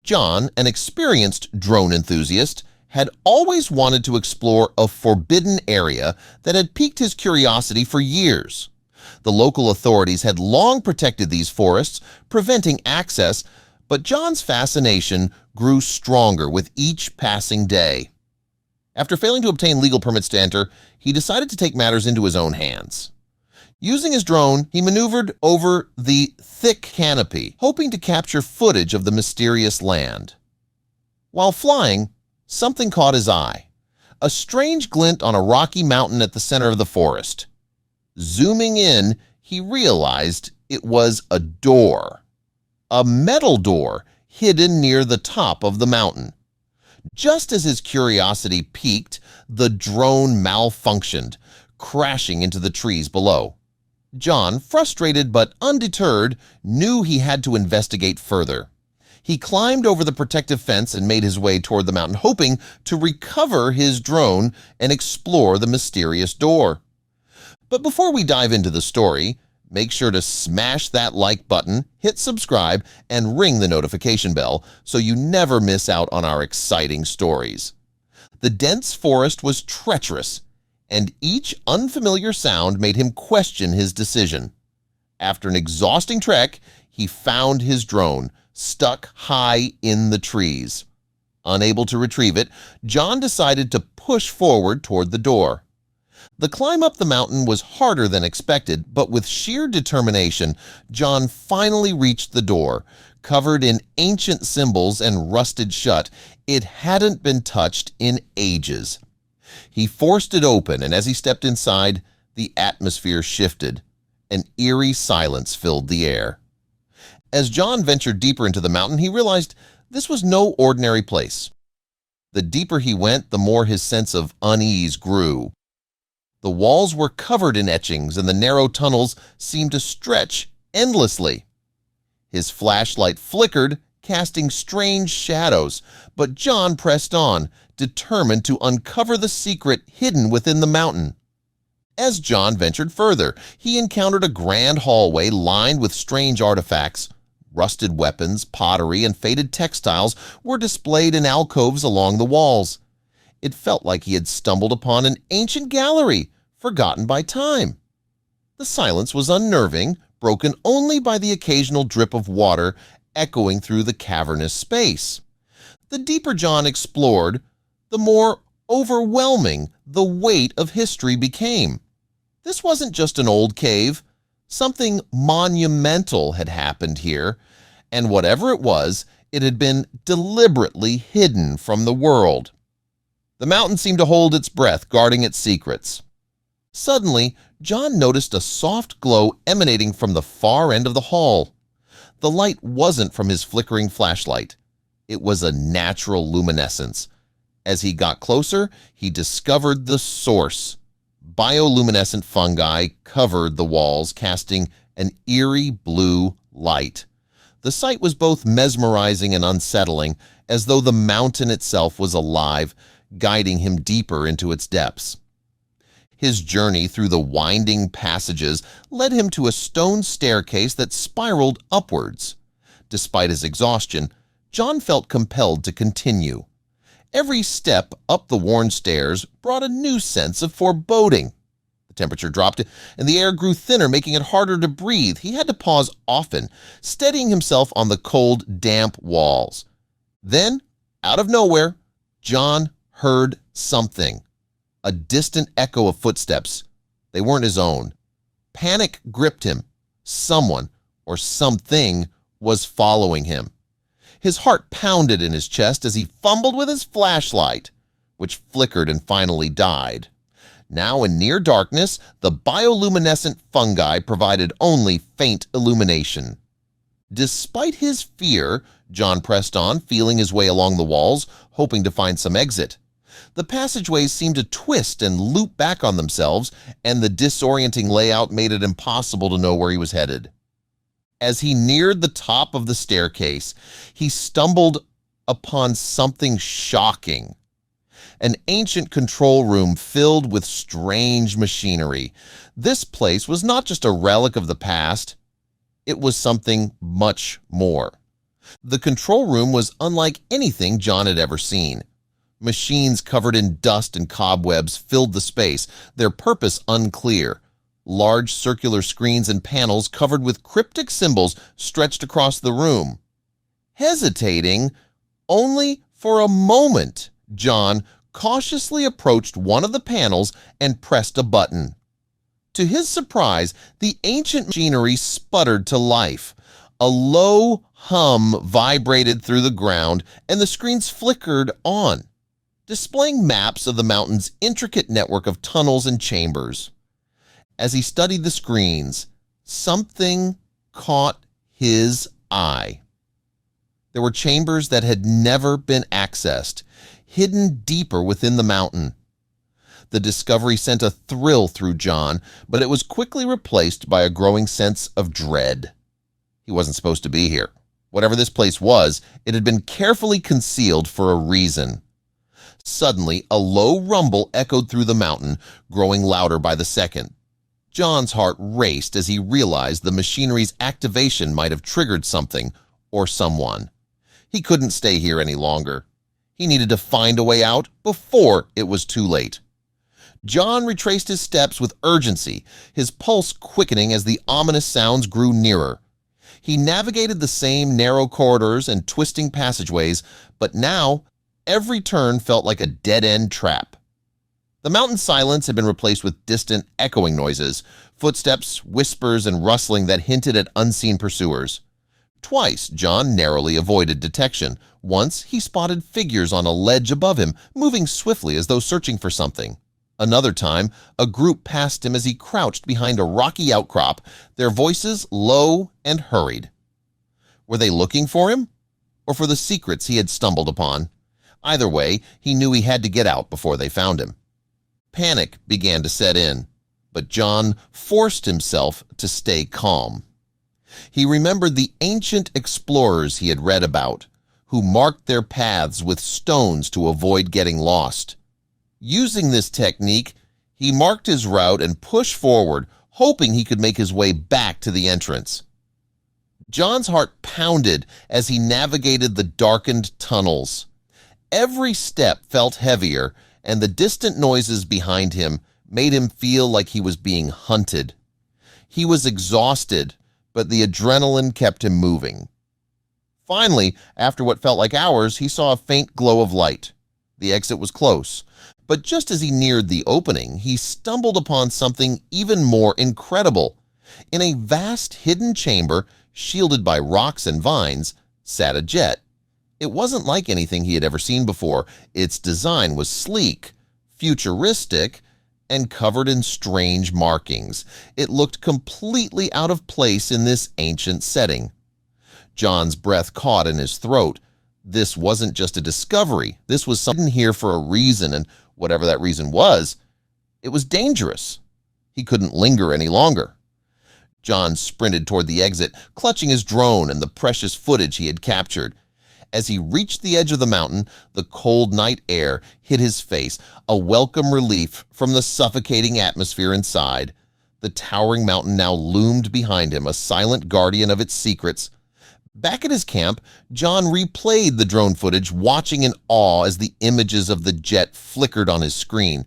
John, an experienced drone enthusiast, had always wanted to explore a forbidden area that had piqued his curiosity for years. The local authorities had long protected these forests, preventing access, but John's fascination grew stronger with each passing day. After failing to obtain legal permits to enter, he decided to take matters into his own hands. Using his drone, he maneuvered over the thick canopy, hoping to capture footage of the mysterious land. While flying, something caught his eye, a strange glint on a rocky mountain at the center of the forest. Zooming in, he realized it was a door, a metal door hidden near the top of the mountain. Just as his curiosity peaked, the drone malfunctioned, crashing into the trees below. John, frustrated but undeterred, knew he had to investigate further. He climbed over the protective fence and made his way toward the mountain, hoping to recover his drone and explore the mysterious door. But before we dive into the story, make sure to smash that like button, hit subscribe, and ring the notification bell so you never miss out on our exciting stories. The dense forest was treacherous, and each unfamiliar sound made him question his decision. After an exhausting trek, he found his drone, stuck high in the trees. Unable to retrieve it, John decided to push forward toward the door. The climb up the mountain was harder than expected, but with sheer determination, John finally reached the door. Covered in ancient symbols and rusted shut, it hadn't been touched in ages. He forced it open, and as he stepped inside, the atmosphere shifted. An eerie silence filled the air. As John ventured deeper into the mountain, he realized this was no ordinary place. The deeper he went, the more his sense of unease grew. The walls were covered in etchings, and the narrow tunnels seemed to stretch endlessly. His flashlight flickered, casting strange shadows, but John pressed on, determined to uncover the secret hidden within the mountain. As John ventured further, he encountered a grand hallway lined with strange artifacts. Rusted weapons, pottery, and faded textiles were displayed in alcoves along the walls. It felt like he had stumbled upon an ancient gallery, forgotten by time. The silence was unnerving, broken only by the occasional drip of water echoing through the cavernous space. The deeper John explored, the more overwhelming the weight of history became. This wasn't just an old cave. Something monumental had happened here, and whatever it was, it had been deliberately hidden from the world. The mountain seemed to hold its breath, guarding its secrets. Suddenly, John noticed a soft glow emanating from the far end of the hall. The light wasn't from his flickering flashlight. It was a natural luminescence. As he got closer, he discovered the source. Bioluminescent fungi covered the walls, casting an eerie blue light. The sight was both mesmerizing and unsettling, as though the mountain itself was alive, guiding him deeper into its depths. His journey through the winding passages led him to a stone staircase that spiraled upwards. Despite his exhaustion, John felt compelled to continue. Every step up the worn stairs brought a new sense of foreboding. The temperature dropped, and the air grew thinner, making it harder to breathe. He had to pause often, steadying himself on the cold, damp walls. Then, out of nowhere, John heard something. A distant echo of footsteps. They weren't his own. Panic gripped him. Someone or something was following him. His heart pounded in his chest as he fumbled with his flashlight, which flickered and finally died. Now in near darkness, the bioluminescent fungi provided only faint illumination. Despite his fear, John pressed on, feeling his way along the walls, hoping to find some exit. The passageways seemed to twist and loop back on themselves, and the disorienting layout made it impossible to know where he was headed. As he neared the top of the staircase, he stumbled upon something shocking. An ancient control room filled with strange machinery. This place was not just a relic of the past. It was something much more. The control room was unlike anything John had ever seen. Machines covered in dust and cobwebs filled the space, their purpose unclear. Large circular screens and panels covered with cryptic symbols stretched across the room. Hesitating only for a moment, John cautiously approached one of the panels and pressed a button. To his surprise, the ancient machinery sputtered to life. A low hum vibrated through the ground, and the screens flickered on, displaying maps of the mountain's intricate network of tunnels and chambers. As he studied the screens, something caught his eye. There were chambers that had never been accessed, hidden deeper within the mountain. The discovery sent a thrill through John, but it was quickly replaced by a growing sense of dread. He wasn't supposed to be here. Whatever this place was, it had been carefully concealed for a reason. Suddenly, a low rumble echoed through the mountain, growing louder by the second. John's heart raced as he realized the machinery's activation might have triggered something or someone. He couldn't stay here any longer. He needed to find a way out before it was too late. John retraced his steps with urgency, his pulse quickening as the ominous sounds grew nearer. He navigated the same narrow corridors and twisting passageways, but now every turn felt like a dead-end trap. The mountain silence had been replaced with distant, echoing noises, footsteps, whispers, and rustling that hinted at unseen pursuers. Twice, John narrowly avoided detection. Once, he spotted figures on a ledge above him, moving swiftly as though searching for something. Another time, a group passed him as he crouched behind a rocky outcrop, their voices low and hurried. Were they looking for him, or for the secrets he had stumbled upon? Either way, he knew he had to get out before they found him. Panic began to set in, but John forced himself to stay calm. He remembered the ancient explorers he had read about, who marked their paths with stones to avoid getting lost. Using this technique, he marked his route and pushed forward, hoping he could make his way back to the entrance. John's heart pounded as he navigated the darkened tunnels. Every step felt heavier, and the distant noises behind him made him feel like he was being hunted. He was exhausted, but the adrenaline kept him moving. Finally, after what felt like hours, he saw a faint glow of light. The exit was close, but just as he neared the opening, he stumbled upon something even more incredible. In a vast hidden chamber, shielded by rocks and vines, sat a jet. It wasn't like anything he had ever seen before. Its design was sleek, futuristic, and covered in strange markings. It looked completely out of place in this ancient setting. John's breath caught in his throat. This wasn't just a discovery. This was something here for a reason, and whatever that reason was, it was dangerous. He couldn't linger any longer. John sprinted toward the exit, clutching his drone and the precious footage he had captured. As he reached the edge of the mountain, the cold night air hit his face, a welcome relief from the suffocating atmosphere inside. The towering mountain now loomed behind him, a silent guardian of its secrets. Back at his camp, John replayed the drone footage, watching in awe as the images of the jet flickered on his screen.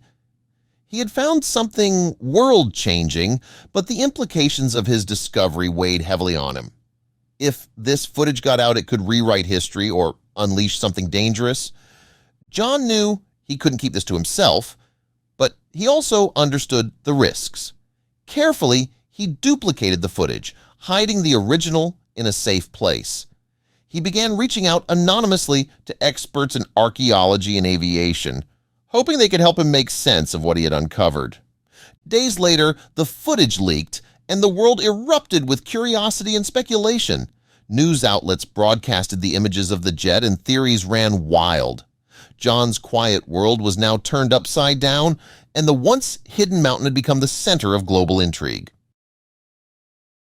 He had found something world-changing, but the implications of his discovery weighed heavily on him. If this footage got out, it could rewrite history or unleash something dangerous. John knew he couldn't keep this to himself, but he also understood the risks. Carefully, he duplicated the footage, hiding the original in a safe place. He began reaching out anonymously to experts in archaeology and aviation, hoping they could help him make sense of what he had uncovered. Days later, the footage leaked, and the world erupted with curiosity and speculation. News outlets broadcasted the images of the jet, and theories ran wild. John's quiet world was now turned upside down, and the once hidden mountain had become the center of global intrigue.